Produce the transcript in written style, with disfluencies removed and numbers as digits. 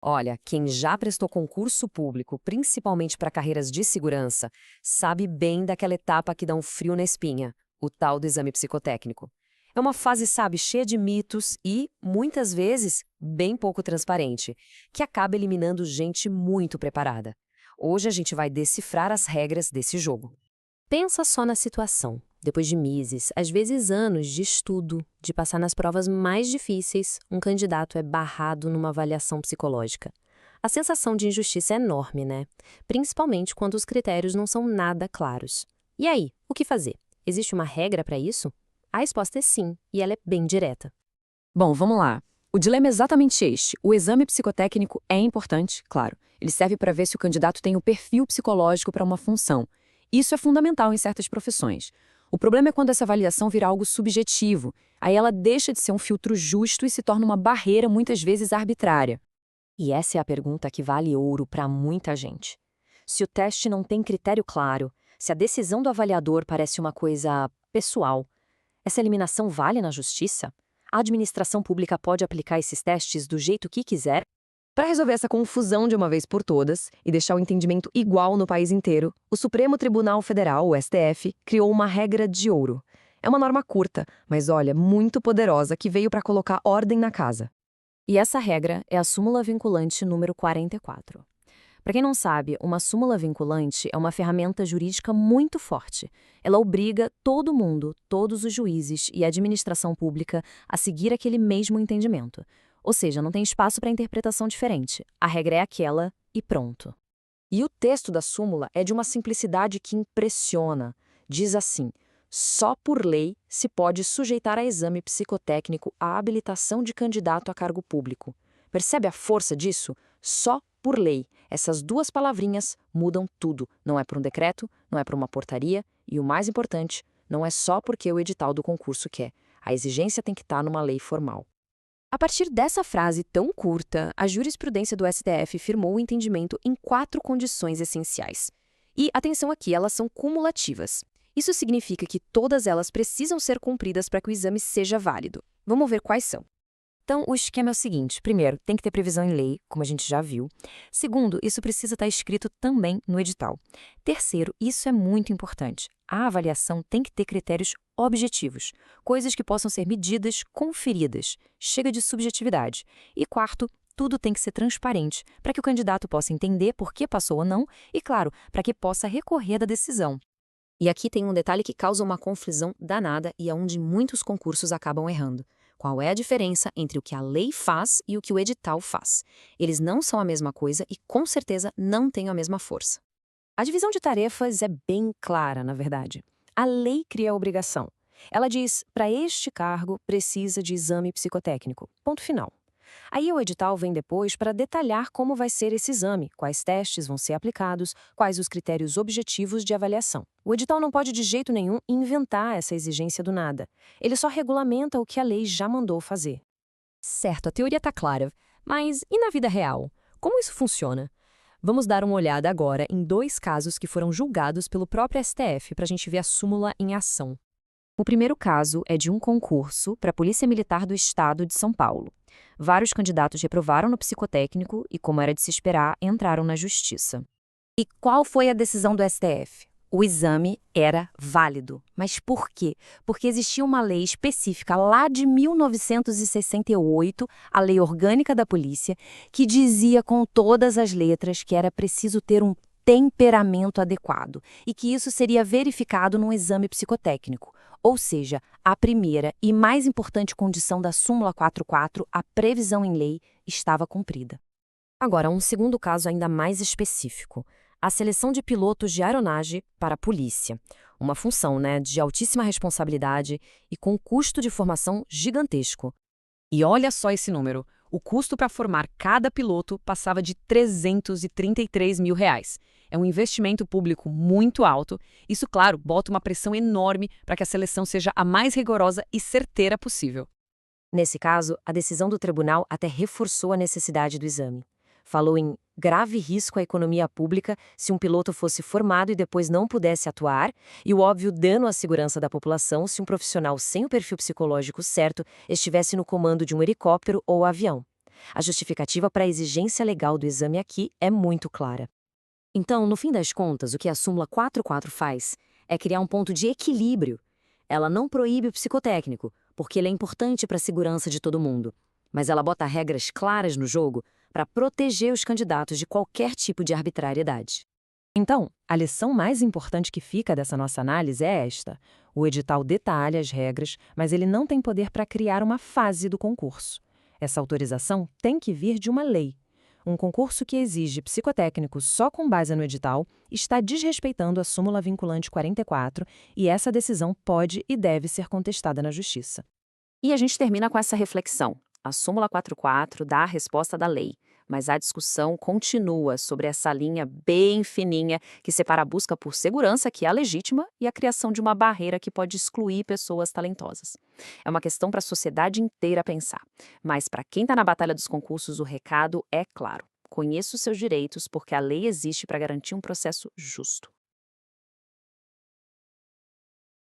Olha, quem já prestou concurso público, principalmente para carreiras de segurança, sabe bem daquela etapa que dá um frio na espinha, o tal do exame psicotécnico. É uma fase, sabe, cheia de mitos e, muitas vezes, bem pouco transparente, que acaba eliminando gente muito preparada. Hoje a gente vai decifrar as regras desse jogo. Pensa só na situação. Depois de meses, às vezes anos de estudo, de passar nas provas mais difíceis, um candidato é barrado numa avaliação psicológica. A sensação de injustiça é enorme, né? Principalmente quando os critérios não são nada claros. E aí, o que fazer? Existe uma regra para isso? A resposta é sim, e ela é bem direta. Bom, vamos lá. O dilema é exatamente este. O exame psicotécnico é importante, claro. Ele serve para ver se o candidato tem o perfil psicológico para uma função. Isso é fundamental em certas profissões. O problema é quando essa avaliação vira algo subjetivo. Aí ela deixa de ser um filtro justo e se torna uma barreira muitas vezes arbitrária. E essa é a pergunta que vale ouro para muita gente. Se o teste não tem critério claro, se a decisão do avaliador parece uma coisa pessoal, essa eliminação vale na justiça? A administração pública pode aplicar esses testes do jeito que quiser? Para resolver essa confusão de uma vez por todas e deixar o entendimento igual no país inteiro, o Supremo Tribunal Federal, o STF, criou uma regra de ouro. É uma norma curta, mas olha, muito poderosa, que veio para colocar ordem na casa. E essa regra é a súmula vinculante número 44. Para quem não sabe, uma súmula vinculante é uma ferramenta jurídica muito forte. Ela obriga todo mundo, todos os juízes e a administração pública a seguir aquele mesmo entendimento. Ou seja, não tem espaço para interpretação diferente. A regra é aquela e pronto. E o texto da súmula é de uma simplicidade que impressiona. Diz assim: só por lei se pode sujeitar a exame psicotécnico a habilitação de candidato a cargo público. Percebe a força disso? Só por lei. Essas duas palavrinhas mudam tudo. Não é por um decreto, não é por uma portaria e, o mais importante, não é só porque o edital do concurso quer. A exigência tem que estar numa lei formal. A partir dessa frase tão curta, a jurisprudência do STF firmou o entendimento em 4 condições essenciais. E, atenção aqui, elas são cumulativas. Isso significa que todas elas precisam ser cumpridas para que o exame seja válido. Vamos ver quais são. Então, o esquema é o seguinte: primeiro, tem que ter previsão em lei, como a gente já viu. Segundo, isso precisa estar escrito também no edital. Terceiro, isso é muito importante: a avaliação tem que ter critérios objetivos, coisas que possam ser medidas, conferidas. Chega de subjetividade. E quarto, tudo tem que ser transparente, para que o candidato possa entender por que passou ou não e, claro, para que possa recorrer da decisão. E aqui tem um detalhe que causa uma confusão danada e é onde muitos concursos acabam errando. Qual é a diferença entre o que a lei faz e o que o edital faz? Eles não são a mesma coisa e, com certeza, não têm a mesma força. A divisão de tarefas é bem clara, na verdade. A lei cria a obrigação. Ela diz, para este cargo, precisa de exame psicotécnico. Ponto final. Aí o edital vem depois para detalhar como vai ser esse exame, quais testes vão ser aplicados, quais os critérios objetivos de avaliação. O edital não pode de jeito nenhum inventar essa exigência do nada. Ele só regulamenta o que a lei já mandou fazer. Certo, a teoria está clara, mas e na vida real? Como isso funciona? Vamos dar uma olhada agora em 2 casos que foram julgados pelo próprio STF para a gente ver a súmula em ação. O primeiro caso é de um concurso para a Polícia Militar do Estado de São Paulo. Vários candidatos reprovaram no psicotécnico e, como era de se esperar, entraram na justiça. E qual foi a decisão do STF? O exame era válido. Mas por quê? Porque existia uma lei específica lá de 1968, a Lei Orgânica da Polícia, que dizia com todas as letras que era preciso ter um temperamento adequado e que isso seria verificado num exame psicotécnico. Ou seja, a primeira e mais importante condição da súmula 44, a previsão em lei, estava cumprida. Agora, um segundo caso ainda mais específico: a seleção de pilotos de aeronagem para a polícia. Uma função, de altíssima responsabilidade e com custo de formação gigantesco. E olha só esse número. O custo para formar cada piloto passava de R$ 333 mil. É um investimento público muito alto. Isso, claro, bota uma pressão enorme para que a seleção seja a mais rigorosa e certeira possível. Nesse caso, a decisão do tribunal até reforçou a necessidade do exame. Falou em grave risco à economia pública se um piloto fosse formado e depois não pudesse atuar, e o óbvio dano à segurança da população se um profissional sem o perfil psicológico certo estivesse no comando de um helicóptero ou avião. A justificativa para a exigência legal do exame aqui é muito clara. Então, no fim das contas, o que a súmula 44 faz é criar um ponto de equilíbrio. Ela não proíbe o psicotécnico, porque ele é importante para a segurança de todo mundo, mas ela bota regras claras no jogo para proteger os candidatos de qualquer tipo de arbitrariedade. Então, a lição mais importante que fica dessa nossa análise é esta. O edital detalha as regras, mas ele não tem poder para criar uma fase do concurso. Essa autorização tem que vir de uma lei. Um concurso que exige psicotécnico só com base no edital está desrespeitando a súmula vinculante 44 e essa decisão pode e deve ser contestada na Justiça. E a gente termina com essa reflexão. A súmula 44 dá a resposta da lei, mas a discussão continua sobre essa linha bem fininha que separa a busca por segurança, que é a legítima, e a criação de uma barreira que pode excluir pessoas talentosas. É uma questão para a sociedade inteira pensar. Mas para quem está na batalha dos concursos, o recado é claro. Conheça os seus direitos porque a lei existe para garantir um processo justo.